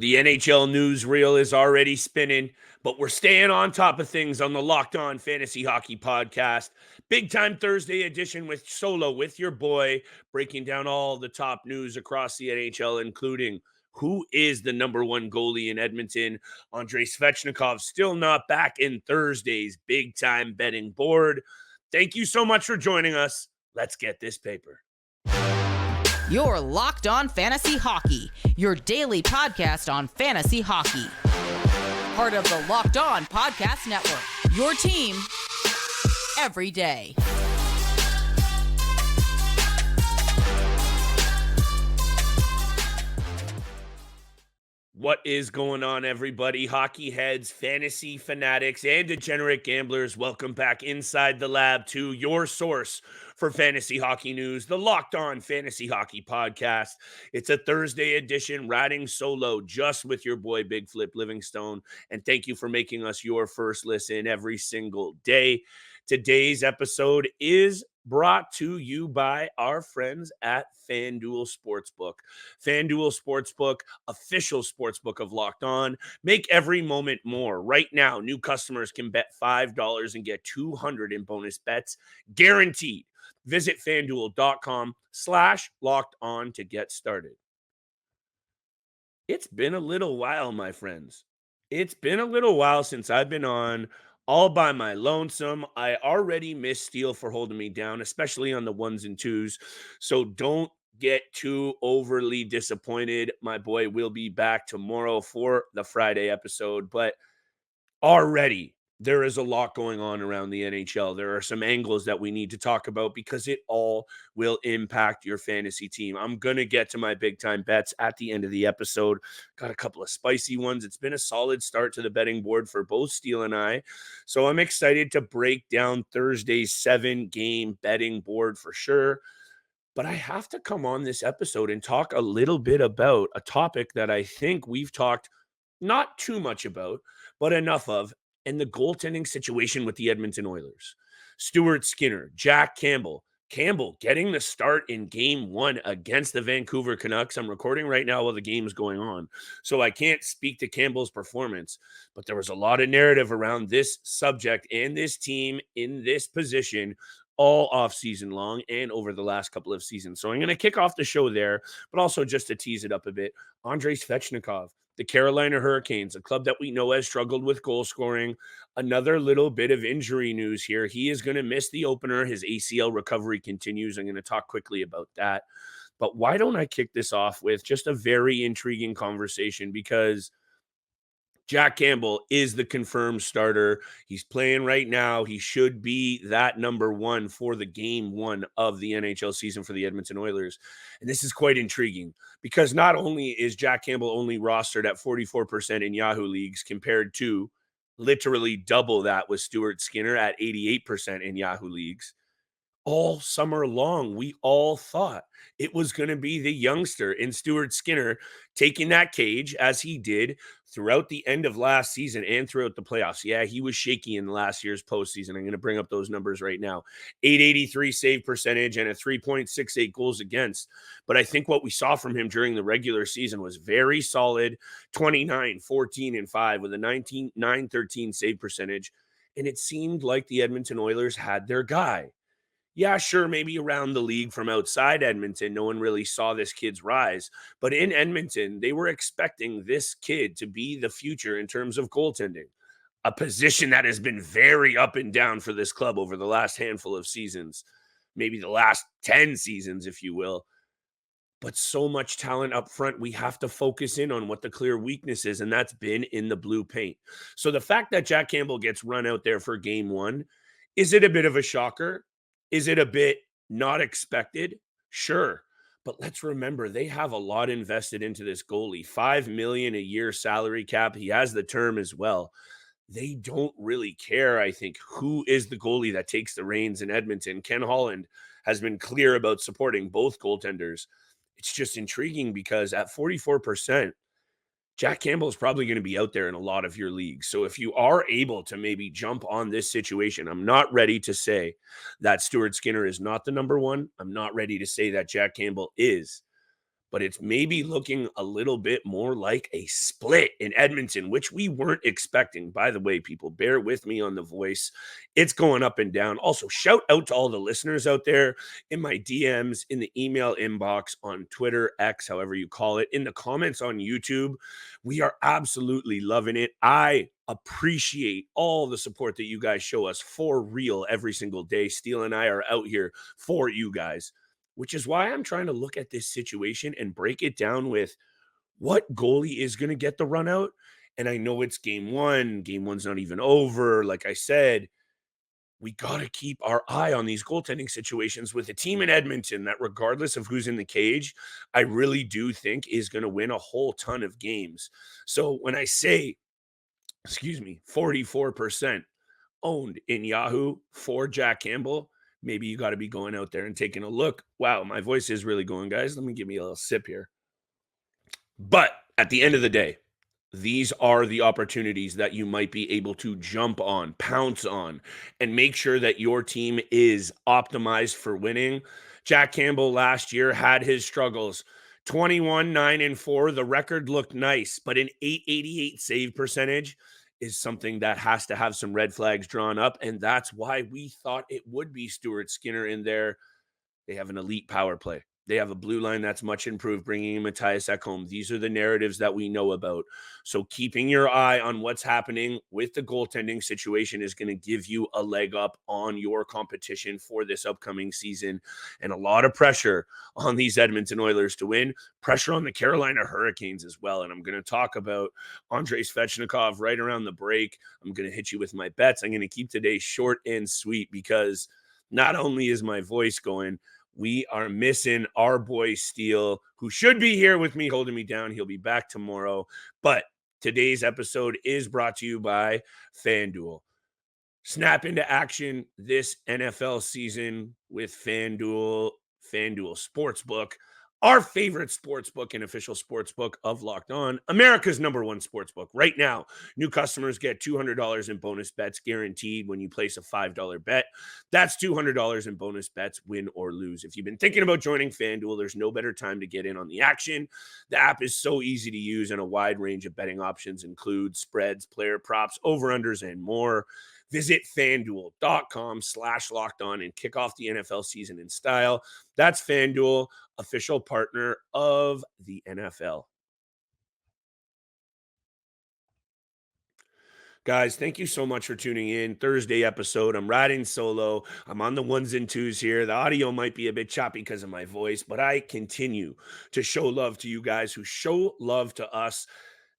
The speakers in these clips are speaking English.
The NHL news reel is already spinning, but we're staying on top of things on the Locked On Fantasy Hockey Podcast. Big time Thursday edition with Solo with your boy, breaking down all the top news across the NHL, including who is the number one goalie in Edmonton. Andrei Svechnikov still not back in Thursday's big time betting board. Thank you so much for joining us. Let's get this paper. You're Locked On Fantasy Hockey, your daily podcast on fantasy hockey. Part of the Locked On Podcast Network, your team every day. What is going on, everybody? Hockey heads, fantasy fanatics, and degenerate gamblers. Welcome back inside the lab to your source for fantasy hockey news, the Locked On Fantasy Hockey Podcast. It's a Thursday edition, riding solo just with your boy, Big Flip Livingstone. And thank you for making us your first listen every single day. Today's episode is brought to you by our friends at FanDuel Sportsbook. FanDuel Sportsbook, official sportsbook of Locked On. Make every moment more. Right now, new customers can bet $5 and get $200 in bonus bets, guaranteed. Visit FanDuel.com/locked on to get started. It's been a little while, my friends. It's been a little while since I've been on all by my lonesome. I already miss Steele for holding me down, especially on the ones and twos. So don't get too overly disappointed. My boy will be back tomorrow for the Friday episode, but already there is a lot going on around the NHL. There are some angles that we need to talk about because it all will impact your fantasy team. I'm going to get to my big time bets at the end of the episode. Got a couple of spicy ones. It's been a solid start to the betting board for both Steele and I. So I'm excited to break down Thursday's 7-game betting board for sure. But I have to come on this episode and talk a little bit about a topic that I think we've talked not too much about, but enough of, and the goaltending situation with the Edmonton Oilers. Stuart Skinner, Jack Campbell. Campbell getting the start in game one against the Vancouver Canucks. I'm recording right now while the game's going on, so I can't speak to Campbell's performance, but there was a lot of narrative around this subject and this team in this position all off season long and over the last couple of seasons. So I'm going to kick off the show there, but also just to tease it up a bit, Andrei Svechnikov, the Carolina Hurricanes, a club that we know has struggled with goal scoring. Another little bit of injury news here. He is going to miss the opener. His ACL recovery continues. I'm going to talk quickly about that. But why don't I kick this off with just a very intriguing conversation, because Jack Campbell is the confirmed starter. He's playing right now. He should be that number one for the game one of the NHL season for the Edmonton Oilers. And this is quite intriguing because not only is Jack Campbell only rostered at 44% in Yahoo leagues compared to literally double that with Stuart Skinner at 88% in Yahoo leagues. All summer long, we all thought it was going to be the youngster in Stuart Skinner taking that cage as he did throughout the end of last season and throughout the playoffs. Yeah, he was shaky in last year's postseason. I'm going to bring up those numbers right now. 883 save percentage and a 3.68 goals against. But I think what we saw from him during the regular season was very solid, 29, 14, and 5 with a 913 save percentage. And it seemed like the Edmonton Oilers had their guy. Yeah, sure, maybe around the league from outside Edmonton, no one really saw this kid's rise. But in Edmonton, they were expecting this kid to be the future in terms of goaltending, a position that has been very up and down for this club over the last handful of seasons, maybe the last 10 seasons, if you will. But so much talent up front, we have to focus in on what the clear weakness is, and that's been in the blue paint. So the fact that Jack Campbell gets run out there for game one, is it a bit of a shocker? Is it a bit not expected? Sure. But let's remember, they have a lot invested into this goalie. $5 million a year salary cap. He has the term as well. They don't really care, I think, who is the goalie that takes the reins in Edmonton. Ken Holland has been clear about supporting both goaltenders. It's just intriguing because at 44%, Jack Campbell is probably going to be out there in a lot of your leagues. So if you are able to maybe jump on this situation, I'm not ready to say that Stuart Skinner is not the number one. I'm not ready to say that Jack Campbell is. but it's maybe looking a little bit more like a split in Edmonton, which we weren't expecting. By the way, people, bear with me on the voice. It's going up and down. Also, shout out to all the listeners out there in my DMs, in the email inbox, on Twitter, X, however you call it, in the comments on YouTube. We are absolutely loving it. I appreciate all the support that you guys show us for real every single day. Steele and I are out here for you guys, which is why I'm trying to look at this situation and break it down with what goalie is going to get the run out. And I know it's game one. Game one's not even over. Like I said, we got to keep our eye on these goaltending situations with a team in Edmonton that, regardless of who's in the cage, I really do think is going to win a whole ton of games. So when I say, 44% owned in Yahoo for Jack Campbell, maybe you got to be going out there and taking a look. Wow, my voice is really going, guys. Let me give me a little sip here. But at the end of the day, these are the opportunities that you might be able to jump on, pounce on, and make sure that your team is optimized for winning. Jack Campbell last year had his struggles. 21, 9, and 4. The record looked nice, but an 888 save percentage is something that has to have some red flags drawn up. And that's why we thought it would be Stuart Skinner in there. They have an elite power play. They have a blue line that's much improved, bringing in Matthias Ekholm. These are the narratives that we know about. So keeping your eye on what's happening with the goaltending situation is going to give you a leg up on your competition for this upcoming season. And a lot of pressure on these Edmonton Oilers to win, pressure on the Carolina Hurricanes as well. And I'm going to talk about Andrei Svechnikov right around the break. I'm going to hit you with my bets. I'm going to keep today short and sweet because not only is my voice going, we are missing our boy Steele, who should be here with me, holding me down. He'll be back tomorrow. But today's episode is brought to you by FanDuel. Snap into action this NFL season with FanDuel Sportsbook, our favorite sportsbook and official sportsbook of Locked On, America's #1 sportsbook. Right now, new customers get $200 in bonus bets guaranteed when you place a $5 bet. That's $200 in bonus bets, win or lose. If you've been thinking about joining FanDuel, there's no better time to get in on the action. The app is so easy to use, and a wide range of betting options include spreads, player props, over-unders, and more. Visit FanDuel.com/lockedon and kick off the NFL season in style. That's FanDuel, official partner of the NFL. Guys, thank you so much for tuning in. Thursday episode. I'm riding solo. I'm on the ones and twos here. The audio might be a bit choppy because of my voice, but I continue to show love to you guys who show love to us.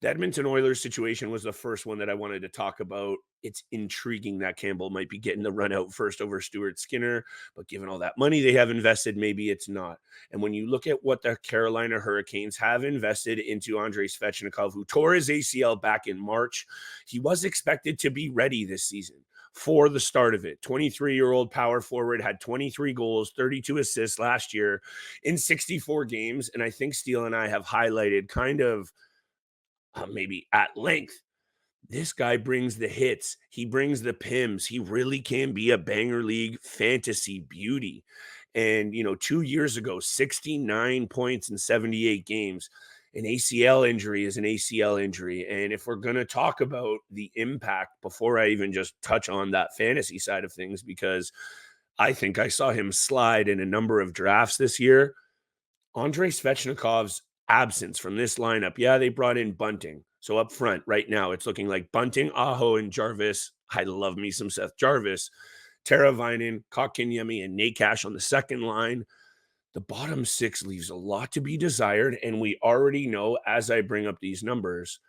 The Edmonton Oilers situation was the first one that I wanted to talk about. It's intriguing that Campbell might be getting the run out first over Stuart Skinner, but given all that money they have invested, maybe it's not. And when you look at what the Carolina Hurricanes have invested into Andrei Svechnikov, who tore his ACL back in March, he was expected to be ready this season for the start of it. 23-year-old power forward had 23 goals, 32 assists last year in 64 games. And I think Steele and I have highlighted kind of maybe at length, this guy brings the hits. He brings the PIMs. He really can be a banger league fantasy beauty. And, 2 years ago, 69 points in 78 games. An ACL injury is an ACL injury. And if we're going to talk about the impact before I even just touch on that fantasy side of things, because I think I saw him slide in a number of drafts this year, Andrei Svechnikov's absence from this lineup. Yeah, they brought in Bunting. So up front right now, it's looking like Bunting, Aho, and Jarvis. I love me some Seth Jarvis. Teravainen, Kotkaniemi, and Nate Cash on the second line. The bottom six leaves a lot to be desired, and we already know, as I bring up these numbers,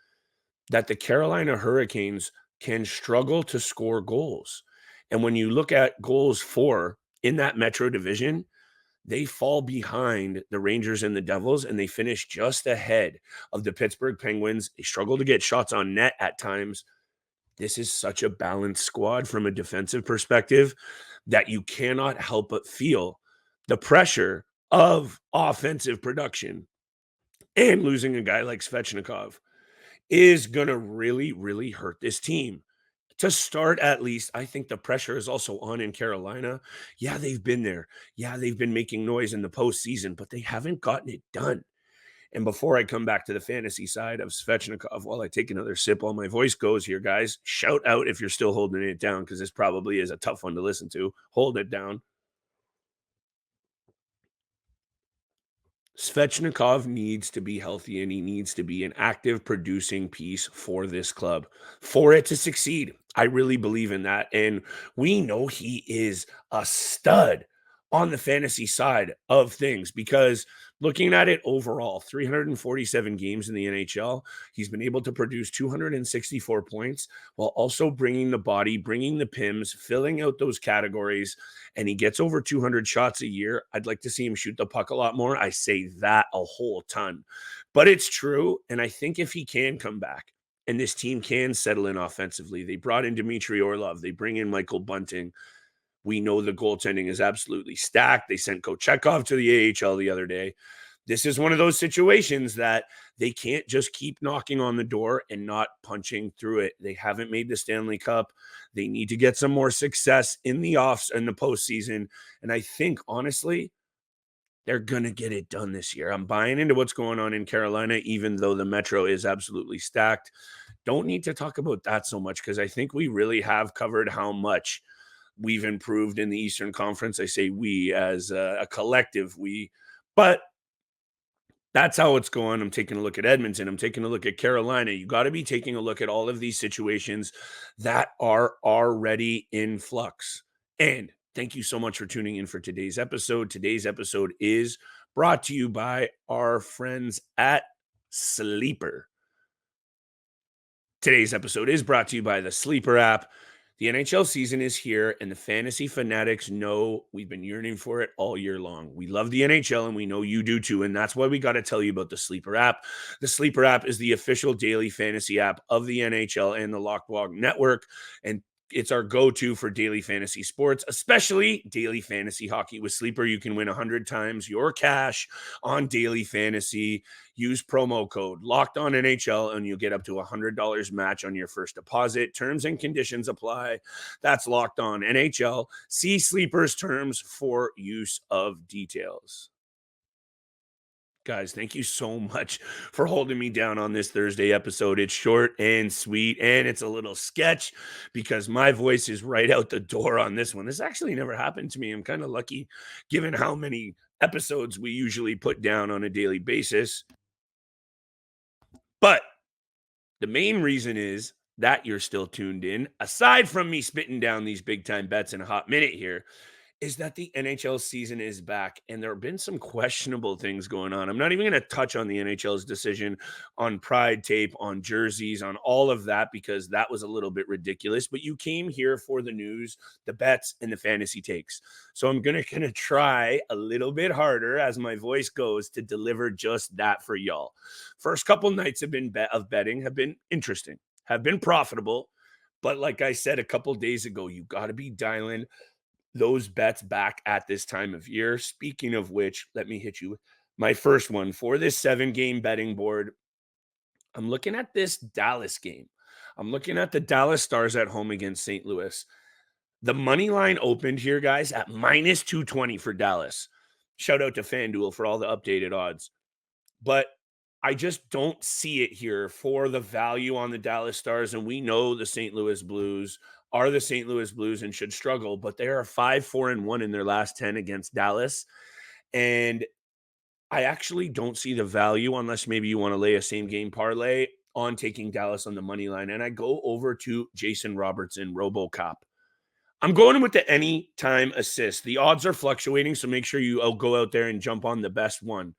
that the Carolina Hurricanes can struggle to score goals. And when you look at goals for in that Metro division, they fall behind the Rangers and the Devils, and they finish just ahead of the Pittsburgh Penguins. They struggle to get shots on net at times. This is such a balanced squad from a defensive perspective that you cannot help but feel the pressure of offensive production, and losing a guy like Svechnikov is going to really, really hurt this team. To start, at least, I think the pressure is also on in Carolina. Yeah, they've been there. Yeah, they've been making noise in the postseason, but they haven't gotten it done. And before I come back to the fantasy side of Svechnikov, while I take another sip while my voice goes here, guys, shout out if you're still holding it down, because this probably is a tough one to listen to. Hold it down. Svechnikov needs to be healthy, and he needs to be an active producing piece for this club for it to succeed. I really believe in that. And we know he is a stud on the fantasy side of things, because looking at it overall, 347 games in the NHL, he's been able to produce 264 points while also bringing the body, bringing the PIMs, filling out those categories, and he gets over 200 shots a year. I'd like to see him shoot the puck a lot more. I say that a whole ton, but it's true. And I think if he can come back and this team can settle in offensively, they brought in Dmitry Orlov, they bring in Michael Bunting. We know the goaltending is absolutely stacked. They sent Kochetkov to the AHL the other day. This is one of those situations that they can't just keep knocking on the door and not punching through it. They haven't made the Stanley Cup. They need to get some more success in the postseason. And I think, honestly, they're going to get it done this year. I'm buying into what's going on in Carolina, even though the Metro is absolutely stacked. Don't need to talk about that so much, because I think we really have covered how much we've improved in the Eastern Conference. I say we as a collective, but that's how it's going. I'm taking a look at Edmonton. I'm taking a look at Carolina. You got to be taking a look at all of these situations that are already in flux. And thank you so much for tuning in for today's episode. Today's episode is brought to you by our friends at Sleeper. Today's episode is brought to you by the Sleeper app. The NHL season is here, and the fantasy fanatics know we've been yearning for it all year long. We love the NHL, and we know you do too, and that's why we got to tell you about the Sleeper app. The Sleeper app is the official daily fantasy app of the NHL and the Locked On Network, and it's our go-to for daily fantasy sports, especially daily fantasy hockey. With Sleeper, you can win 100 times your cash on daily fantasy. Use promo code Locked On NHL, and you'll get up to $100 match on your first deposit. Terms and conditions apply. That's Locked On NHL. See Sleeper's terms for use of details. Guys, thank you so much for holding me down on this Thursday episode. It's short and sweet, and it's a little sketch because my voice is right out the door on this one. This actually never happened to me. I'm kind of lucky given how many episodes we usually put down on a daily basis. But the main reason is that you're still tuned in, aside from me spitting down these big-time bets in a hot minute here, is that the NHL season is back, and there have been some questionable things going on. I'm not even going to touch on the NHL's decision on Pride tape, on jerseys, on all of that, because that was a little bit ridiculous. But you came here for the news, the bets, and the fantasy takes. So I'm going to try a little bit harder as my voice goes to deliver just that for y'all. First couple nights of betting have been interesting, have been profitable. But like I said a couple days ago, you got to be dialing those bets back at this time of year. Speaking of which, let me hit you with my first one for this 7-game betting board. I'm looking at this Dallas game. I'm looking at the Dallas Stars at home against St. Louis. The money line opened here, guys, at minus 220 for Dallas. Shout out to FanDuel for all the updated odds. But I just don't see it here for the value on the Dallas Stars. And we know the St. Louis Blues are the St. Louis Blues and should struggle, but they are 5-4-1 in their last 10 against Dallas. And I actually don't see the value, unless maybe you want to lay a same game parlay, on taking Dallas on the money line. And I go over to Jason Robertson, RoboCop. I'm going with the anytime assist. The odds are fluctuating, so make sure you go out there and jump on the best one.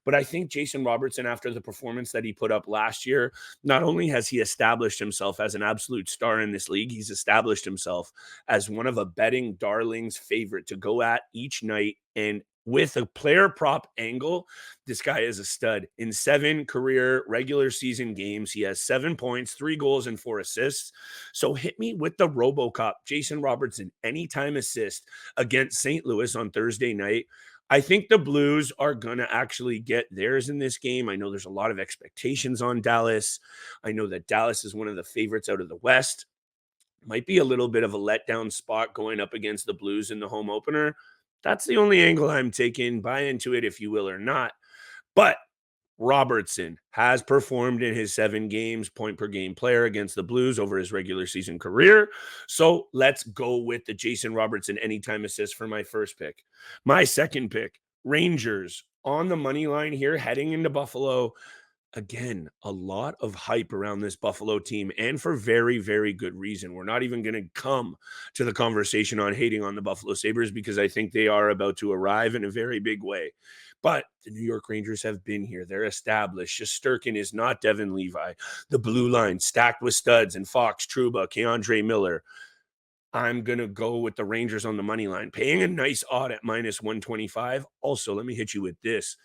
But I think Jason Robertson, after the performance that he put up last year, not only has he established himself as an absolute star in this league, he's established himself as one of a betting darling's favorite to go at each night. And with a player prop angle, this guy is a stud. In 7 career regular season games, he has 7 points, 3 goals, and 4 assists. So hit me with the RoboCop, Jason Robertson, anytime assist against St. Louis on Thursday night. I think the Blues are going to actually get theirs in this game. I know there's a lot of expectations on Dallas. I know that Dallas is one of the favorites out of the West. Might be a little bit of a letdown spot going up against the Blues in the home opener. That's the only angle I'm taking. Buy into it if you will or not. But Robertson has performed in his 7 games, point per game player against the Blues over his regular season career. So let's go with the Jason Robertson anytime assist for my first pick. My second pick, Rangers on the money line here heading into Buffalo. Again, a lot of hype around this Buffalo team, and for very, very good reason. We're not even going to come to the conversation on hating on the Buffalo Sabres because I think they are about to arrive in a very big way. But the New York Rangers have been here. They're established. Shesterkin is not Devin Levi. The blue line stacked with studs and Fox, Trouba, Keandre Miller. I'm going to go with the Rangers on the money line, paying a nice odd at minus 125. Also, let me hit you with this.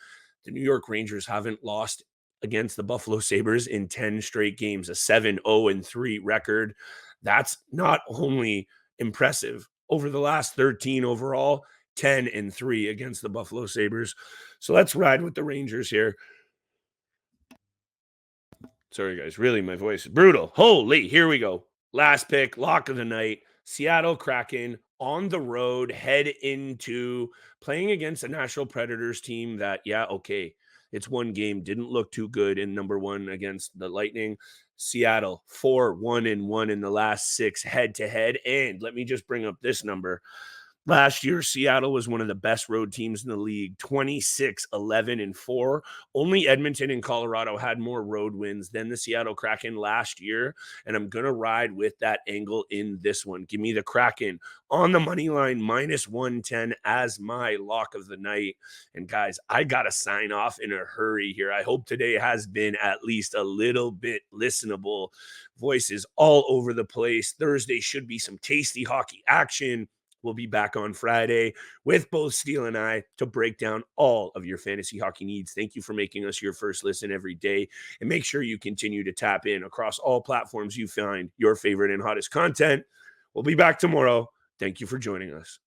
The New York Rangers haven't lost against the Buffalo Sabres in 10 straight games, a 7-0-3 record. That's not only impressive over the last 13 overall, 10-3 against the Buffalo Sabres. So let's ride with the Rangers here. Sorry, guys. Really, my voice is brutal. Holy, here we go. Last pick, lock of the night. Seattle Kraken on the road, head into playing against a Nashville Predators team that, yeah, okay, it's one game, didn't look too good in number 1 against the Lightning. Seattle 4-1-1 in the last 6 head-to-head. And let me just bring up this number. Last year, Seattle was one of the best road teams in the league, 26-11-4. Only Edmonton and Colorado had more road wins than the Seattle Kraken last year, and I'm going to ride with that angle in this one. Give me the Kraken on the money line, minus 110 as my lock of the night. And guys, I got to sign off in a hurry here. I hope today has been at least a little bit listenable. Voices all over the place. Thursday should be some tasty hockey action. We'll be back on Friday with both Steele and I to break down all of your fantasy hockey needs. Thank you for making us your first listen every day. And make sure you continue to tap in across all platforms you find your favorite and hottest content. We'll be back tomorrow. Thank you for joining us.